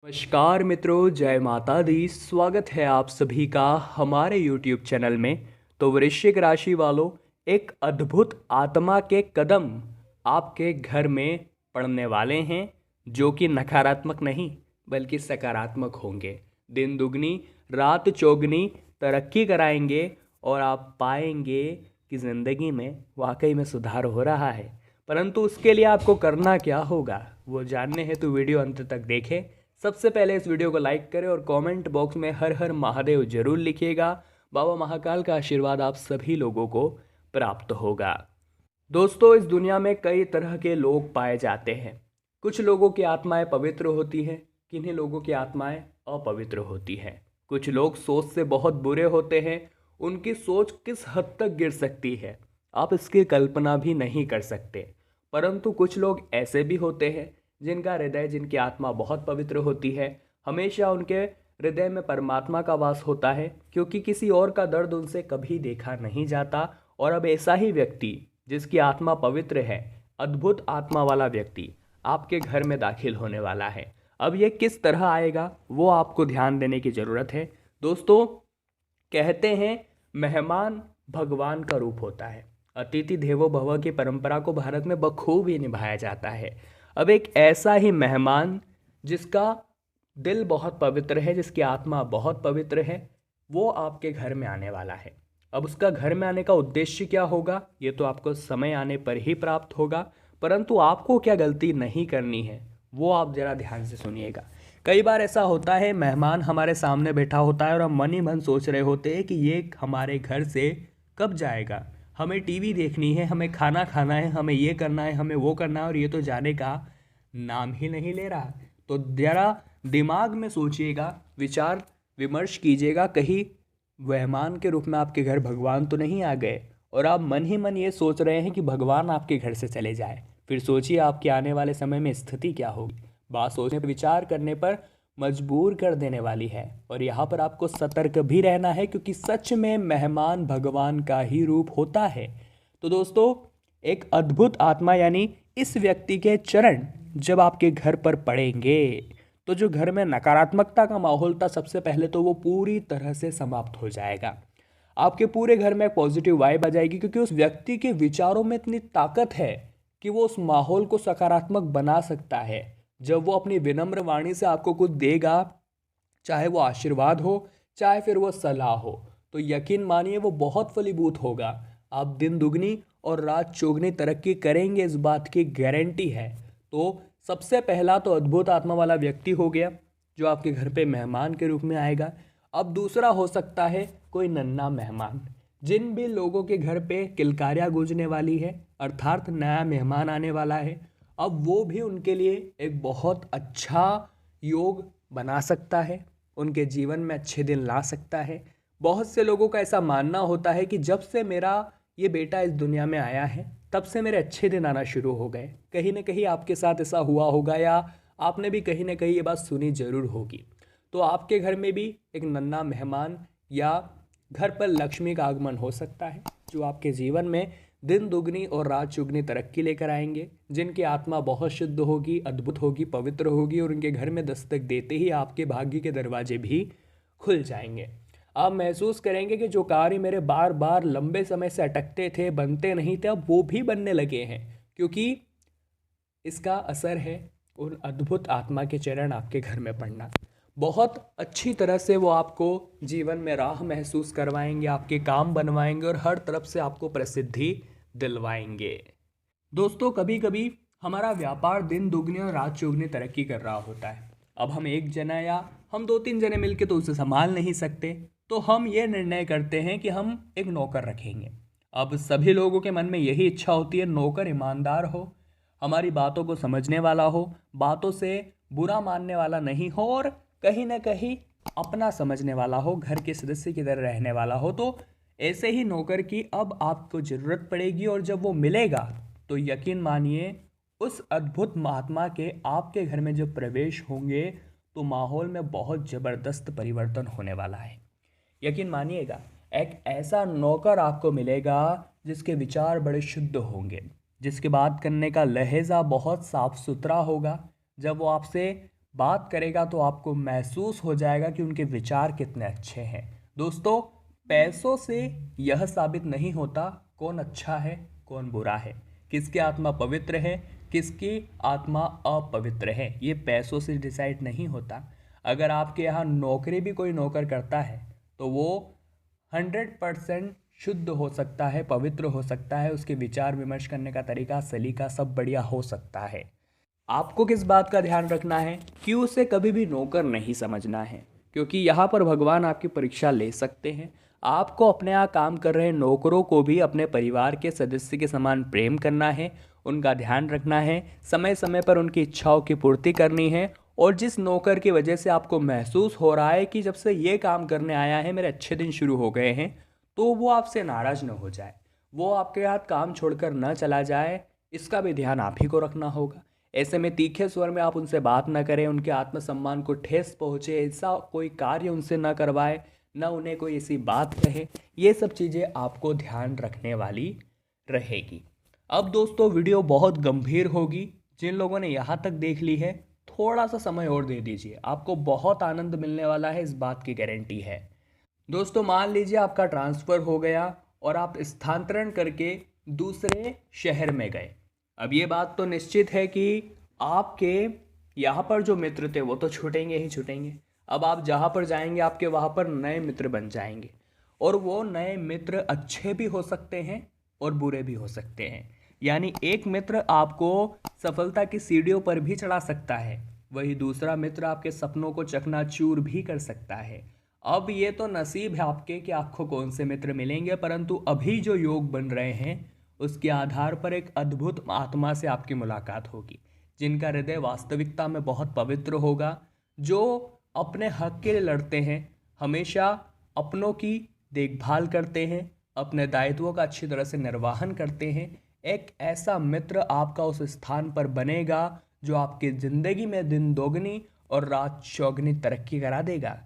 नमस्कार मित्रों, जय माता दी। स्वागत है आप सभी का हमारे YouTube चैनल में। तो वृश्चिक राशि वालों, एक अद्भुत आत्मा के कदम आपके घर में पड़ने वाले हैं, जो कि नकारात्मक नहीं बल्कि सकारात्मक होंगे। दिन दुगनी रात चौगनी तरक्की कराएंगे और आप पाएंगे कि ज़िंदगी में वाकई में सुधार हो रहा है। परंतु उसके लिए आपको करना क्या होगा, वो जानने हैं तो वीडियो अंत तक देखें। सबसे पहले इस वीडियो को लाइक करें और कमेंट बॉक्स में हर हर महादेव जरूर लिखिएगा। बाबा महाकाल का आशीर्वाद आप सभी लोगों को प्राप्त होगा। दोस्तों, इस दुनिया में कई तरह के लोग पाए जाते हैं। कुछ लोगों की आत्माएं पवित्र होती हैं, किन्हीं लोगों की आत्माएं अपवित्र होती हैं। कुछ लोग सोच से बहुत बुरे होते हैं, उनकी सोच किस हद तक गिर सकती है आप इसकी कल्पना भी नहीं कर सकते। परंतु कुछ लोग ऐसे भी होते हैं जिनका हृदय, जिनकी आत्मा बहुत पवित्र होती है। हमेशा उनके हृदय में परमात्मा का वास होता है, क्योंकि किसी और का दर्द उनसे कभी देखा नहीं जाता। और अब ऐसा ही व्यक्ति जिसकी आत्मा पवित्र है, अद्भुत आत्मा वाला व्यक्ति आपके घर में दाखिल होने वाला है। अब ये किस तरह आएगा वो आपको ध्यान देने की ज़रूरत है। दोस्तों, कहते हैं मेहमान भगवान का रूप होता है। अतिथि देवो भव की परंपरा को भारत में बखूबी निभाया जाता है। अब एक ऐसा ही मेहमान जिसका दिल बहुत पवित्र है, जिसकी आत्मा बहुत पवित्र है, वो आपके घर में आने वाला है। अब उसका घर में आने का उद्देश्य क्या होगा, ये तो आपको समय आने पर ही प्राप्त होगा। परंतु आपको क्या गलती नहीं करनी है वो आप ज़रा ध्यान से सुनिएगा। कई बार ऐसा होता है, मेहमान हमारे सामने बैठा होता है और हम मन ही मन सोच रहे होते हैं कि ये हमारे घर से कब जाएगा। हमें टीवी देखनी है, हमें खाना खाना है, हमें ये करना है, हमें वो करना है, और ये तो जाने का नाम ही नहीं ले रहा। तो ज़रा दिमाग में सोचिएगा, विचार विमर्श कीजिएगा, कहीं मेहमान के रूप में आपके घर भगवान तो नहीं आ गए और आप मन ही मन ये सोच रहे हैं कि भगवान आपके घर से चले जाए। फिर सोचिए आपके आने वाले समय में स्थिति क्या होगी। बात सोचने पर, विचार करने पर मजबूर कर देने वाली है। और यहाँ पर आपको सतर्क भी रहना है, क्योंकि सच में मेहमान भगवान का ही रूप होता है। तो दोस्तों, एक अद्भुत आत्मा यानी इस व्यक्ति के चरण जब आपके घर पर पड़ेंगे, तो जो घर में नकारात्मकता का माहौल था, सबसे पहले तो वो पूरी तरह से समाप्त हो जाएगा। आपके पूरे घर में एक पॉजिटिव वाइब आ जाएगी, क्योंकि उस व्यक्ति के विचारों में इतनी ताकत है कि वो उस माहौल को सकारात्मक बना सकता है। जब वो अपनी विनम्र वाणी से आपको कुछ देगा, चाहे वो आशीर्वाद हो, चाहे फिर वो सलाह हो, तो यकीन मानिए वो बहुत फलीभूत होगा। आप दिन दुगनी और रात चौगनी तरक्की करेंगे, इस बात की गारंटी है। तो सबसे पहला तो अद्भुत आत्मा वाला व्यक्ति हो गया जो आपके घर पे मेहमान के रूप में आएगा। अब दूसरा हो सकता है कोई नन्हा मेहमान। जिन भी लोगों के घर पे किलकारियाँ गूंजने वाली है, अर्थात नया मेहमान आने वाला है, अब वो भी उनके लिए एक बहुत अच्छा योग बना सकता है, उनके जीवन में अच्छे दिन ला सकता है। बहुत से लोगों का ऐसा मानना होता है कि जब से मेरा ये बेटा इस दुनिया में आया है, तब से मेरे अच्छे दिन आना शुरू हो गए। कहीं ना कहीं आपके साथ ऐसा हुआ होगा, या आपने भी कहीं ना कहीं ये बात सुनी जरूर होगी। तो आपके घर में भी एक नन्हा मेहमान या घर पर लक्ष्मी का आगमन हो सकता है, जो आपके जीवन में दिन दुगनी और रात चुगनी तरक्की लेकर आएंगे। जिनकी आत्मा बहुत शुद्ध होगी, अद्भुत होगी, पवित्र होगी, और उनके घर में दस्तक देते ही आपके भाग्य के दरवाजे भी खुल जाएंगे। आप महसूस करेंगे कि जो कार्य मेरे बार बार लंबे समय से अटकते थे, बनते नहीं थे, अब वो भी बनने लगे हैं, क्योंकि इसका असर है उन अद्भुत आत्मा के चरण आपके घर में पड़ना। बहुत अच्छी तरह से वो आपको जीवन में राह महसूस करवाएंगे, आपके काम बनवाएंगे और हर तरफ से आपको प्रसिद्धि दिलवाएंगे। दोस्तों, कभी कभी हमारा व्यापार दिन दुगनी और रात चौगनी तरक्की कर रहा होता है। अब हम एक जना या हम दो तीन जने मिलकर तो उसे संभाल नहीं सकते, तो हम ये निर्णय करते हैं कि हम एक नौकर रखेंगे। अब सभी लोगों के मन में यही इच्छा होती है, नौकर ईमानदार हो, हमारी बातों को समझने वाला हो, बातों से बुरा मानने वाला नहीं हो, और कहीं ना कहीं अपना समझने वाला हो, घर के सदस्य की तरह रहने वाला हो। तो ऐसे ही नौकर की अब आपको ज़रूरत पड़ेगी, और जब वो मिलेगा तो यकीन मानिए उस अद्भुत महात्मा के आपके घर में जब प्रवेश होंगे, तो माहौल में बहुत ज़बरदस्त परिवर्तन होने वाला है। यकीन मानिएगा, एक ऐसा नौकर आपको मिलेगा जिसके विचार बड़े शुद्ध होंगे, जिसके बात करने का लहजा बहुत साफ सुथरा होगा। जब वो आपसे बात करेगा तो आपको महसूस हो जाएगा कि उनके विचार कितने अच्छे हैं। दोस्तों, पैसों से यह साबित नहीं होता कौन अच्छा है कौन बुरा है, किसकी आत्मा पवित्र है किसकी आत्मा अपवित्र है, ये पैसों से डिसाइड नहीं होता। अगर आपके यहाँ नौकरी भी कोई नौकर करता है तो वो 100% शुद्ध हो सकता है, पवित्र हो सकता है, उसके विचार विमर्श करने का तरीका सलीका सब बढ़िया हो सकता है। आपको किस बात का ध्यान रखना है कि उसे कभी भी नौकर नहीं समझना है, क्योंकि यहाँ पर भगवान आपकी परीक्षा ले सकते हैं। आपको अपने यहाँ काम कर रहे नौकरों को भी अपने परिवार के सदस्य के समान प्रेम करना है, उनका ध्यान रखना है, समय समय पर उनकी इच्छाओं की पूर्ति करनी है। और जिस नौकर की वजह से आपको महसूस हो रहा है कि जब से ये काम करने आया है मेरे अच्छे दिन शुरू हो गए हैं, तो वो आपसे नाराज़ न हो जाए, वो आपके हाथ काम छोड़कर न चला जाए, इसका भी ध्यान आप ही को रखना होगा। ऐसे में तीखे स्वर में आप उनसे बात न करें, उनके आत्मसम्मान को ठेस पहुँचे ऐसा कोई कार्य उनसे न करवाए, न उन्हें कोई ऐसी बात कहे। ये सब चीज़ें आपको ध्यान रखने वाली रहेगी। अब दोस्तों, वीडियो बहुत गंभीर होगी। जिन लोगों ने यहाँ तक देख ली है थोड़ा सा समय और दे दीजिए, आपको बहुत आनंद मिलने वाला है, इस बात की गारंटी है। दोस्तों, मान लीजिए आपका ट्रांसफ़र हो गया और आप स्थानांतरण करके दूसरे शहर में गए। अब ये बात तो निश्चित है कि आपके यहाँ पर जो मित्र थे वो तो छूटेंगे ही छूटेंगे। अब आप जहाँ पर जाएंगे आपके वहाँ पर नए मित्र बन जाएंगे, और वो नए मित्र अच्छे भी हो सकते हैं और बुरे भी हो सकते हैं। यानी एक मित्र आपको सफलता की सीढ़ियों पर भी चढ़ा सकता है, वही दूसरा मित्र आपके सपनों को चकनाचूर भी कर सकता है। अब ये तो नसीब है आपके कि आपको कौन से मित्र मिलेंगे, परंतु अभी जो योग बन रहे हैं उसके आधार पर एक अद्भुत आत्मा से आपकी मुलाकात होगी, जिनका हृदय वास्तविकता में बहुत पवित्र होगा, जो अपने हक के लिए लड़ते हैं, हमेशा अपनों की देखभाल करते हैं, अपने दायित्वों का अच्छी तरह से निर्वहन करते हैं। एक ऐसा मित्र आपका उस स्थान पर बनेगा जो आपकी ज़िंदगी में दिन दोगुनी और रात चौगुनी तरक्की करा देगा।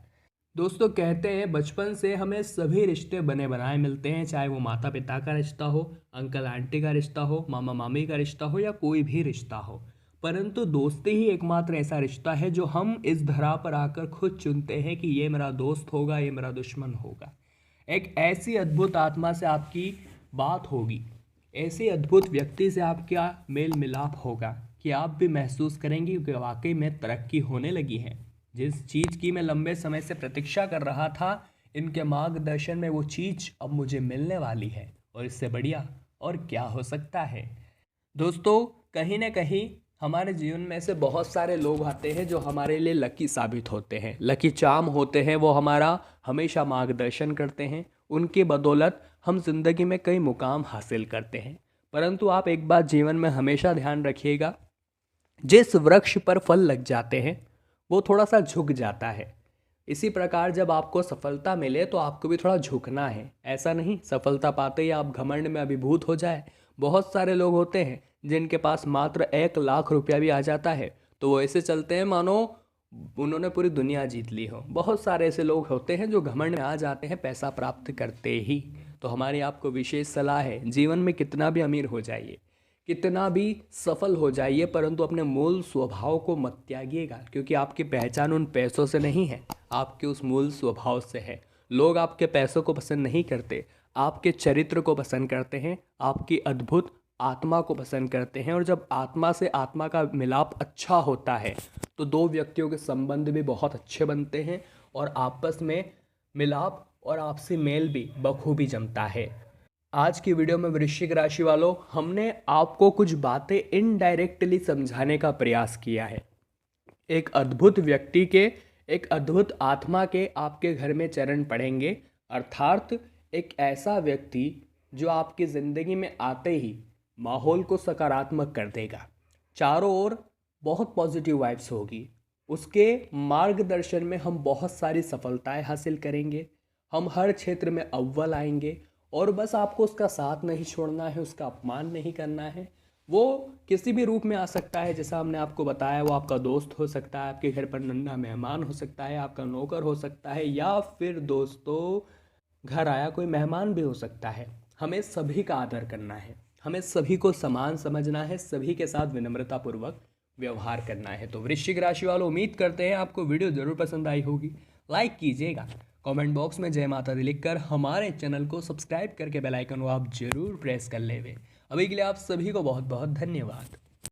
दोस्तों, कहते हैं बचपन से हमें सभी रिश्ते बने बनाए मिलते हैं, चाहे वो माता पिता का रिश्ता हो, अंकल आंटी का रिश्ता हो, मामा मामी का रिश्ता हो या कोई भी रिश्ता हो, परंतु दोस्ती ही एकमात्र ऐसा रिश्ता है जो हम इस धरा पर आकर खुद चुनते हैं कि ये मेरा दोस्त होगा, ये मेरा दुश्मन होगा। एक ऐसी अद्भुत आत्मा से आपकी बात होगी, ऐसे अद्भुत व्यक्ति से आपका मेल मिलाप होगा कि आप भी महसूस करेंगे कि वाकई में तरक्की होने लगी है। जिस चीज़ की मैं लंबे समय से प्रतीक्षा कर रहा था, इनके मार्गदर्शन में वो चीज़ अब मुझे मिलने वाली है, और इससे बढ़िया और क्या हो सकता है। दोस्तों, कहीं ना कहीं हमारे जीवन में से बहुत सारे लोग आते हैं जो हमारे लिए लकी साबित होते हैं, लकी चार्म होते हैं, वो हमारा हमेशा मार्गदर्शन करते हैं, उनकी बदौलत हम जिंदगी में कई मुकाम हासिल करते हैं। परंतु आप एक बात जीवन में हमेशा ध्यान रखिएगा, जिस वृक्ष पर फल लग जाते हैं वो थोड़ा सा झुक जाता है। इसी प्रकार जब आपको सफलता मिले तो आपको भी थोड़ा झुकना है। ऐसा नहीं सफलता पाते ही आप घमंड में अभिभूत हो जाए। बहुत सारे लोग होते हैं जिनके पास मात्र 1 लाख रुपया भी आ जाता है तो वो ऐसे चलते हैं मानो उन्होंने पूरी दुनिया जीत ली हो। बहुत सारे ऐसे लोग होते हैं जो घमंड में आ जाते हैं पैसा प्राप्त करते ही। तो हमारी आपको विशेष सलाह है, जीवन में कितना भी अमीर हो जाइए, कितना भी सफल हो जाइए, परंतु अपने मूल स्वभाव को मत त्यागिएगा, क्योंकि आपकी पहचान उन पैसों से नहीं है, आपके उस मूल स्वभाव से है। लोग आपके पैसों को पसंद नहीं करते, आपके चरित्र को पसंद करते हैं, आपकी अद्भुत आत्मा को पसंद करते हैं। और जब आत्मा से आत्मा का मिलाप अच्छा होता है तो दो व्यक्तियों के संबंध भी बहुत अच्छे बनते हैं और आपस में मिलाप और आपसी मेल भी बखूबी जमता है। आज की वीडियो में वृश्चिक राशि वालों, हमने आपको कुछ बातें इनडायरेक्टली समझाने का प्रयास किया है। एक अद्भुत व्यक्ति के, एक अद्भुत आत्मा के आपके घर में चरण पड़ेंगे, अर्थात एक ऐसा व्यक्ति जो आपकी ज़िंदगी में आते ही माहौल को सकारात्मक कर देगा, चारों ओर बहुत पॉजिटिव वाइब्स होगी। उसके मार्गदर्शन में हम बहुत सारी सफलताएं हासिल करेंगे, हम हर क्षेत्र में अव्वल आएंगे। और बस आपको उसका साथ नहीं छोड़ना है, उसका अपमान नहीं करना है। वो किसी भी रूप में आ सकता है, जैसा हमने आपको बताया, वो आपका दोस्त हो सकता है, आपके घर पर नन्हा मेहमान हो सकता है, आपका नौकर हो सकता है, या फिर दोस्तों घर आया कोई मेहमान भी हो सकता है। हमें सभी का आदर करना है, हमें सभी को समान समझना है, सभी के साथ विनम्रतापूर्वक व्यवहार करना है। तो वृश्चिक राशि वालों, उम्मीद करते हैं आपको वीडियो ज़रूर पसंद आई होगी। लाइक कीजिएगा, कमेंट बॉक्स में जय माता दी लिखकर हमारे चैनल को सब्सक्राइब करके बेल आइकन को आप जरूर प्रेस कर लेवे। अभी के लिए आप सभी को बहुत बहुत धन्यवाद।